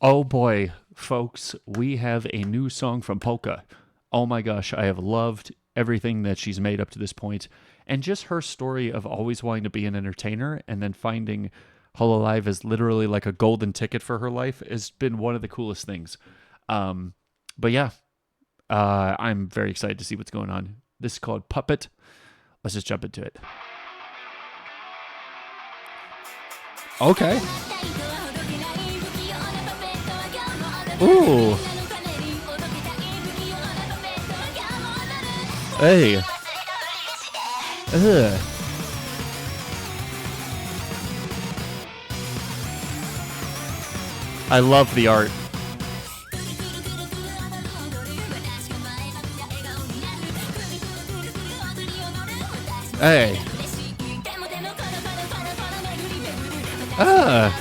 Oh boy, folks, we have a new song from Polka. Oh my gosh, I have loved everything that she's made up to this point, and just her story of always wanting to be an entertainer and then finding Hololive is literally like a golden ticket for her life has been one of the coolest things. Um, but yeah, I'm very excited to see what's going on. This is called Puppet. Let's just jump into it. Okay. Ooh. Hey. Ugh. I love the art. Hey. Ah.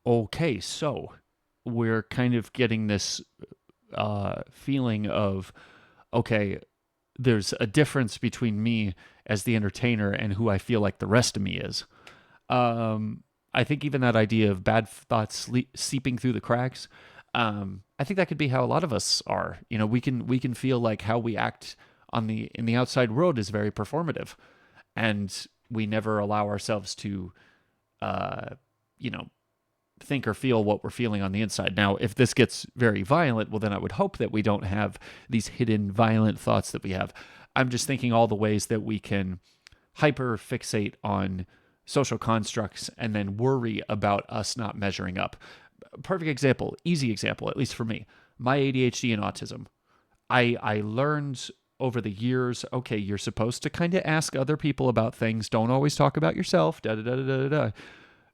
Okay, so we're kind of getting this feeling of, okay, there's a difference between me as the entertainer and who I feel like the rest of me is. I think even that idea of bad thoughts seeping through the cracks, I think that could be how a lot of us are. You know, we can feel like how we act on the in the outside world is very performative, and we never allow ourselves to, uh, you know, think or feel what we're feeling on the inside. Now, if this gets very violent, well, then I would hope that we don't have these hidden violent thoughts that we have. I'm just thinking all the ways that we can hyper fixate on social constructs and then worry about us not measuring up. Perfect example, easy example, at least for me, my ADHD and autism. I learned over the years, okay, you're supposed to kind of ask other people about things. Don't always talk about yourself. Da da da da da da.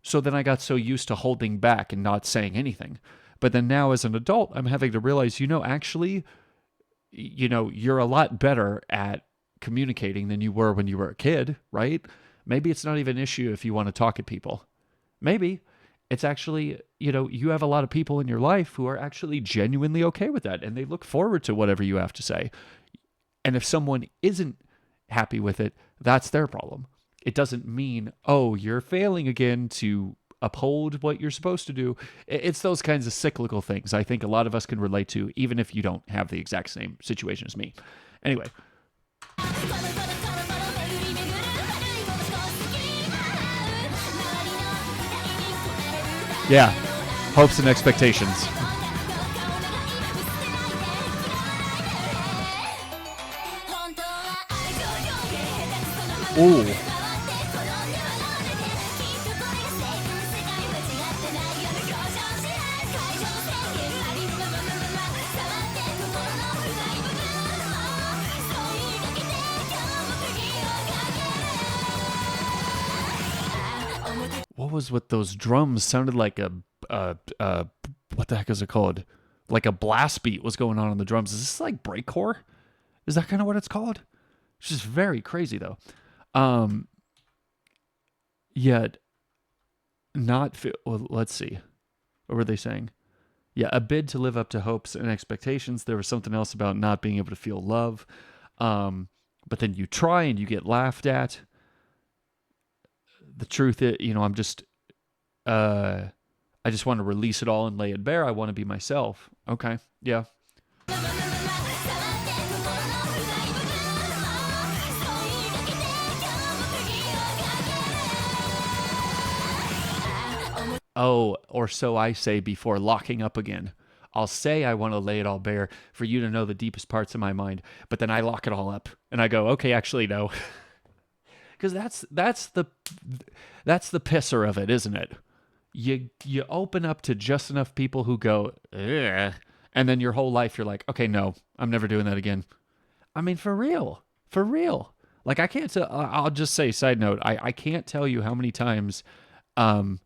So then I got so used to holding back and not saying anything. But then now as an adult, I'm having to realize, actually, you're a lot better at communicating than you were when you were a kid, right? Maybe it's not even an issue if you want to talk at people. Maybe it's actually, you have a lot of people in your life who are actually genuinely okay with that and they look forward to whatever you have to say. And if someone isn't happy with it, that's their problem. It doesn't mean, oh, you're failing again to uphold what you're supposed to do. It's those kinds of cyclical things I think a lot of us can relate to, even if you don't have the exact same situation as me. Anyway. Yeah. Hopes and expectations. Ooh. What was with those drums? Sounded like what the heck is it called? Like a blast beat was going on the drums. Is this like breakcore? Is that kind of what it's called? It's just very crazy though. Um, Yet not. Well, let's see. What were they saying? Yeah, a bid to live up to hopes and expectations. There was something else about not being able to feel love. But then you try and you get laughed at. The truth is, I just want to release it all and lay it bare. I want to be myself. Okay, yeah. Oh, or so I say before locking up again. I'll say I want to lay it all bare for you to know the deepest parts of my mind, but then I lock it all up and I go, okay, actually no. Because that's the pisser of it, isn't it? You open up to just enough people who go, ugh, and then your whole life you're like, okay, no, I'm never doing that again. I mean, for real, for real. Like I can't tell. I'll just say, side note, I can't tell you how many times, um,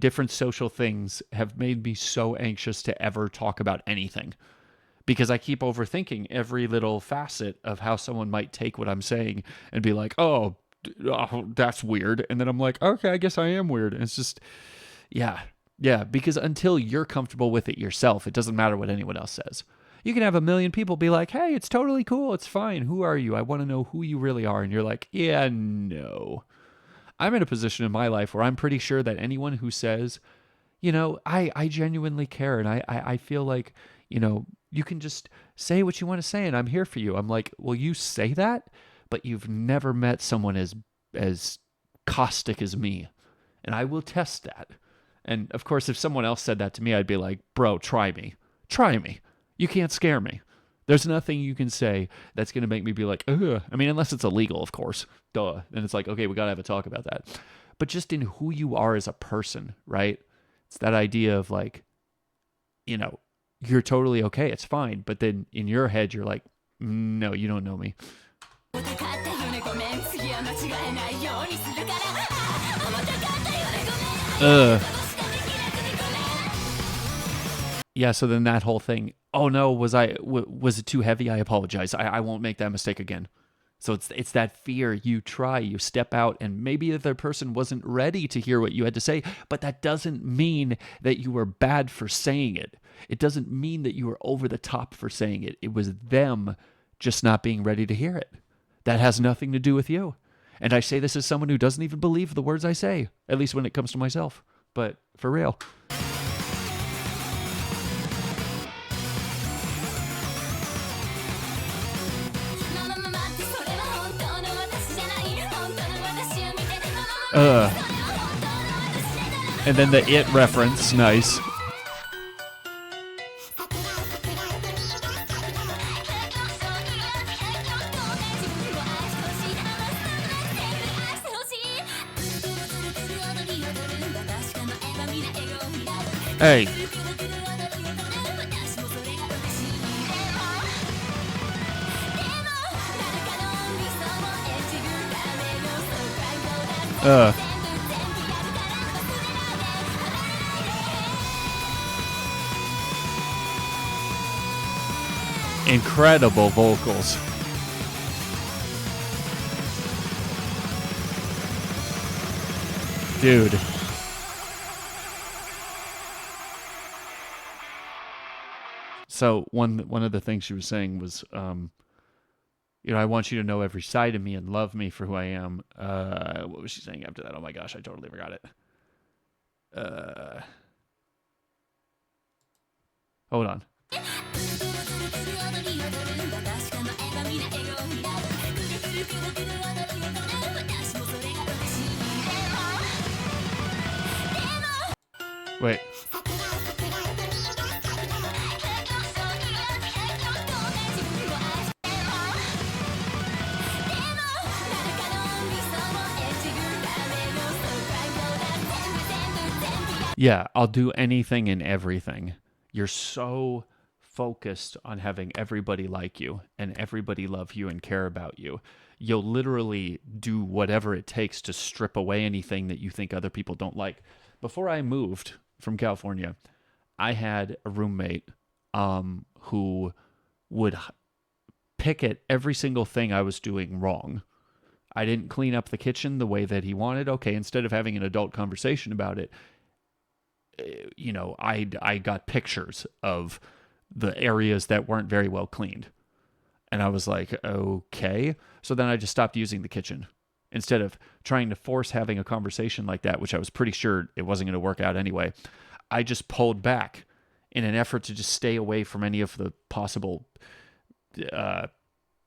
different social things have made me so anxious to ever talk about anything because I keep overthinking every little facet of how someone might take what I'm saying and be like, oh, that's weird. And then I'm like, okay, I guess I am weird. And it's just, yeah, because until you're comfortable with it yourself, it doesn't matter what anyone else says. You can have a million people be like, hey, it's totally cool. It's fine. Who are you? I want to know who you really are. And you're like, yeah, no. I'm in a position in my life where I'm pretty sure that anyone who says, I genuinely care, and I feel like, you can just say what you want to say and I'm here for you. I'm like, well, you say that, but you've never met someone as caustic as me. And I will test that. And of course, if someone else said that to me, I'd be like, bro, try me. Try me. You can't scare me. There's nothing you can say that's going to make me be like, ugh. I mean, unless it's illegal, of course. Duh. Then it's like, okay, we got to have a talk about that. But just in who you are as a person, right? It's that idea of like, you're totally okay. It's fine. But then in your head, you're like, no, you don't know me. Yeah, so then that whole thing, oh no, was it too heavy? I apologize. I won't make that mistake again. So it's that fear. You try, you step out, and maybe the other person wasn't ready to hear what you had to say, but that doesn't mean that you were bad for saying it. It doesn't mean that you were over the top for saying it. It was them just not being ready to hear it. That has nothing to do with you. And I say this as someone who doesn't even believe the words I say, at least when it comes to myself. But for real. And then the It reference, nice. Hey. Incredible vocals. Dude. So one of the things she was saying was, I want you to know every side of me and love me for who I am. What was she saying after that? Oh my gosh, I totally forgot it. Hold on. Wait. Yeah, I'll do anything and everything. You're so focused on having everybody like you and everybody love you and care about you. You'll literally do whatever it takes to strip away anything that you think other people don't like. Before I moved from California, I had a roommate who would pick at every single thing I was doing wrong. I didn't clean up the kitchen the way that he wanted. Okay, instead of having an adult conversation about it, I got pictures of the areas that weren't very well cleaned. And I was like, okay. So then I just stopped using the kitchen. Instead of trying to force having a conversation like that, which I was pretty sure it wasn't going to work out anyway, I just pulled back in an effort to just stay away from any of the possible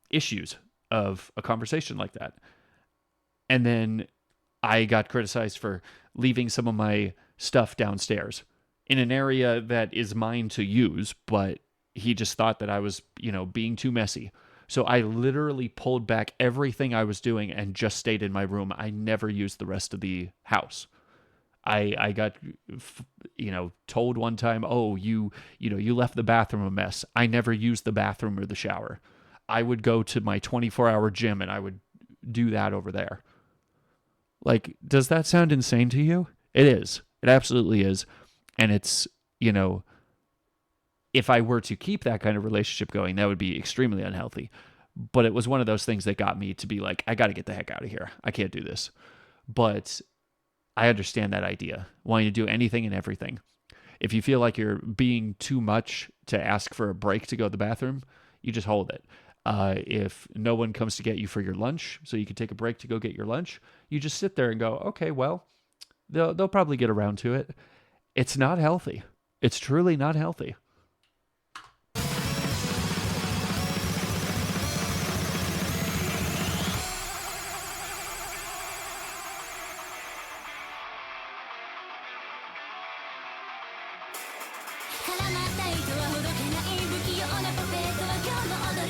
issues of a conversation like that. And then I got criticized for leaving some of my stuff downstairs in an area that is mine to use, but he just thought that I was, being too messy. So I literally pulled back everything I was doing and just stayed in my room. I never used the rest of the house. I got, told one time, oh, you left the bathroom a mess. I never used the bathroom or the shower. I would go to my 24-hour gym and I would do that over there. Like, does that sound insane to you? It is. It absolutely is. And it's, if I were to keep that kind of relationship going, that would be extremely unhealthy. But it was one of those things that got me to be like, I got to get the heck out of here. I can't do this. But I understand that idea, wanting to do anything and everything. If you feel like you're being too much to ask for a break to go to the bathroom, you just hold it. If no one comes to get you for your lunch, so you can take a break to go get your lunch, you just sit there and go, okay, well, they'll probably get around to it. It's not healthy. It's truly not healthy.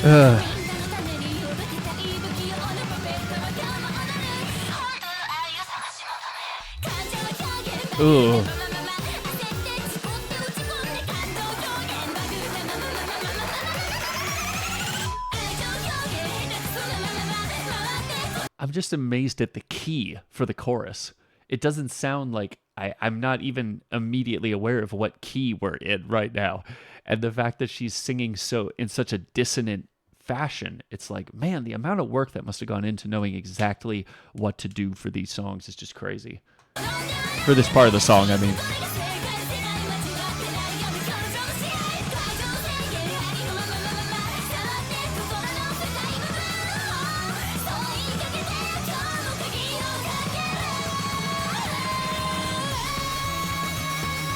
Ugh. Ooh. I'm just amazed at the key for the chorus. It doesn't sound like I'm not even immediately aware of what key we're in right now. And the fact that she's singing so in such a dissonant fashion, it's like, man, the amount of work that must have gone into knowing exactly what to do for these songs is just crazy. For this part of the song, I mean.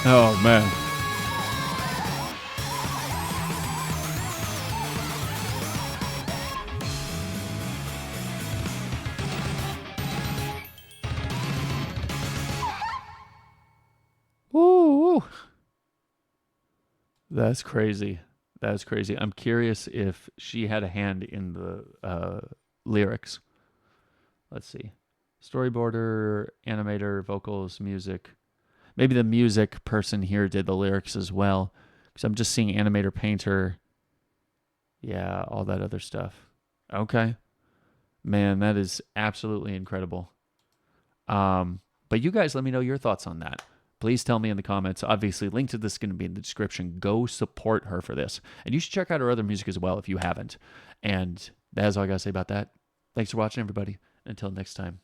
Oh, man. Ooh. That's crazy. That's crazy. I'm curious if she had a hand in the lyrics. Let's see. Storyboarder, animator, vocals, music. Maybe the music person here did the lyrics as well. Because I'm just seeing animator, painter. Yeah, all that other stuff. Okay. Man, that is absolutely incredible. But you guys let me know your thoughts on that. Please tell me in the comments. Obviously, link to this is going to be in the description. Go support her for this. And you should check out her other music as well if you haven't. And that's all I got to say about that. Thanks for watching, everybody. Until next time.